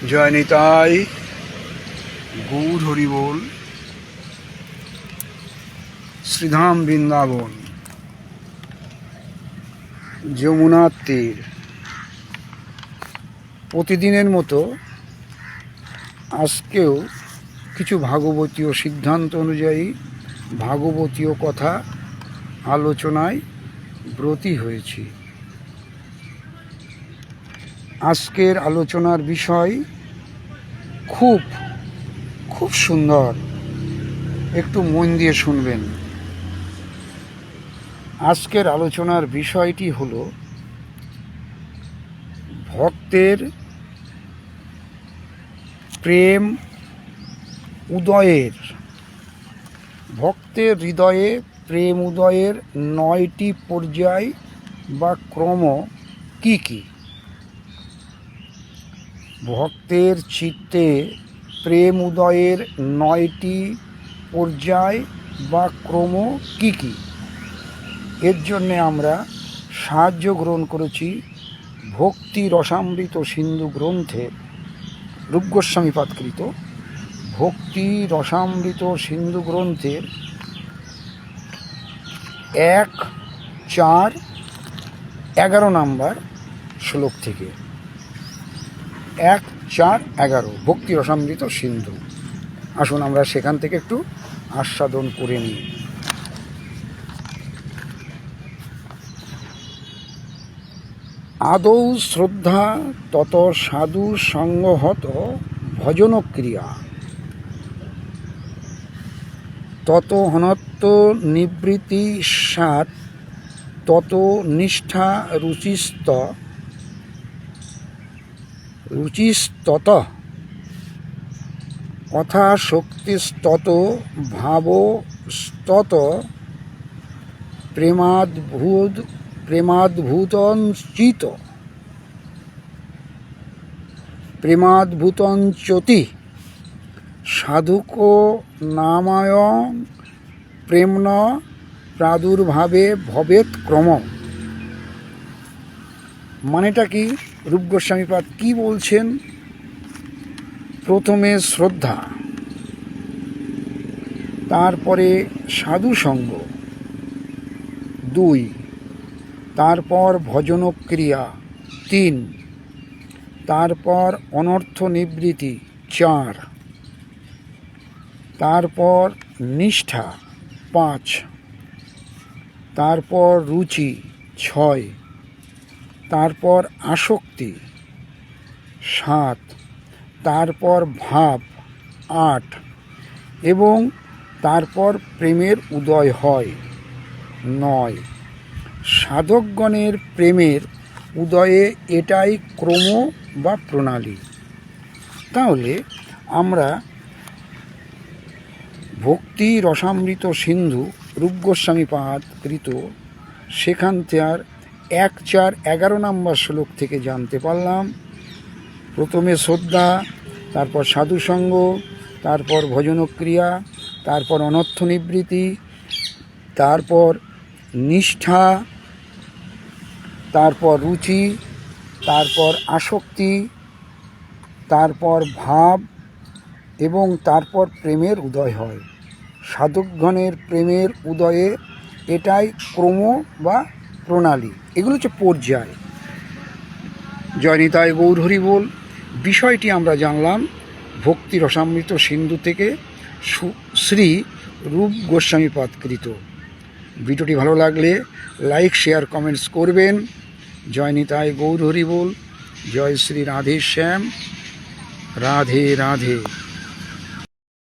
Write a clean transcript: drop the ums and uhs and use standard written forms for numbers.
জয় নিতাই, গৌর হরি বল। শ্রীধাম বৃন্দাবন, যমুনার তীর। প্রতিদিনের মতো আজকেও কিছু ভাগবতীয় সিদ্ধান্ত অনুযায়ী ভাগবতীয় কথা আলোচনায় ব্রতী হয়েছি। আজকের আলোচনার বিষয় খুব খুব সুন্দর, একটু মন দিয়ে শুনবেন। আজকের আলোচনার বিষয়টি হলো ভক্তের প্রেম উদয়ের, ভক্তের হৃদয়ে প্রেম উদয়ের 9টি পর্যায় বা ক্রম কি কি? ভক্তের চিত্তে প্রেম উদয়ের 9টি পর্যায় বা ক্রম কি কি? এর জন্যে আমরা সাহায্য গ্রহণ করেছি ভক্তি রসামৃত সিন্ধু গ্রন্থের, রূপ গোস্বামী পাদকৃত ভক্তি রসামৃত সিন্ধু গ্রন্থের 1, 4, 11 নম্বর শ্লোক থেকে। 1, 4, 11 ভক্তি রসামৃত সিন্ধু। আসুন আমরা সেখান থেকে একটু আস্বাদন করে নিই। আদৌ শ্রদ্ধা তত সাধু সঙ্গহত ভজন ক্রিয়া, তত হনত্ব নিবৃত্তি সাত, তত নিষ্ঠা রুচিস্তত অথা শক্তিস্তত ভাবস্তত প্রেমাদ্ভুতঞ্চতি সাধুক নামায় প্রেম্ন প্রাদুর্ভাবে ভবেৎ ক্রম। মানেটা কি? রূপ গোস্বামী পাদ কি বলছেন? প্রথমে শ্রদ্ধা, তারপরে সাধু সঙ্গ 2, তারপর ভজনক্রিয়া 3, তারপর অনর্থ নিবৃত্তি 4, তারপর নিষ্ঠা 5, তারপর রুচি 6, তারপর আসক্তি 7, তারপর ভাব 8 এবং তারপর প্রেমের উদয় হয় 9। সাধকগণের প্রেমের উদয়ে এটাই ক্রম বা প্রণালী। তাহলে আমরা ভক্তি রসামৃত সিন্ধু রূপ গোস্বামী পাদকৃত সেখান থেকে 1, 4, 11 নম্বর শ্লোক থেকে জানতে পারলাম প্রথমে শ্রদ্ধা, তারপর সাধুসঙ্গ, তারপর ভজনক্রিয়া, তারপর অনর্থ নিবৃত্তি, তারপর নিষ্ঠা, তারপর রুচি, তারপর আসক্তি, তারপর ভাব এবং তারপর প্রেমের উদয় হয়। সাধকগণের প্রেমের উদয়ে এটাই ক্রম বা প্রণালী। এগুলো হচ্ছে পর্যায়। জয় নিতাই, গৌর হরি বল। বিষয়টি আমরা জানলাম ভক্তি রসামৃত সিন্ধু থেকে শ্রী রূপ গোস্বামী পাদকৃত। ভিডিওটি ভালো লাগলে লাইক, শেয়ার, কমেন্টস করবেন। জয় নিতাই, গৌর হরি বল। জয় শ্রী রাধে শ্যাম। রাধে রাধে।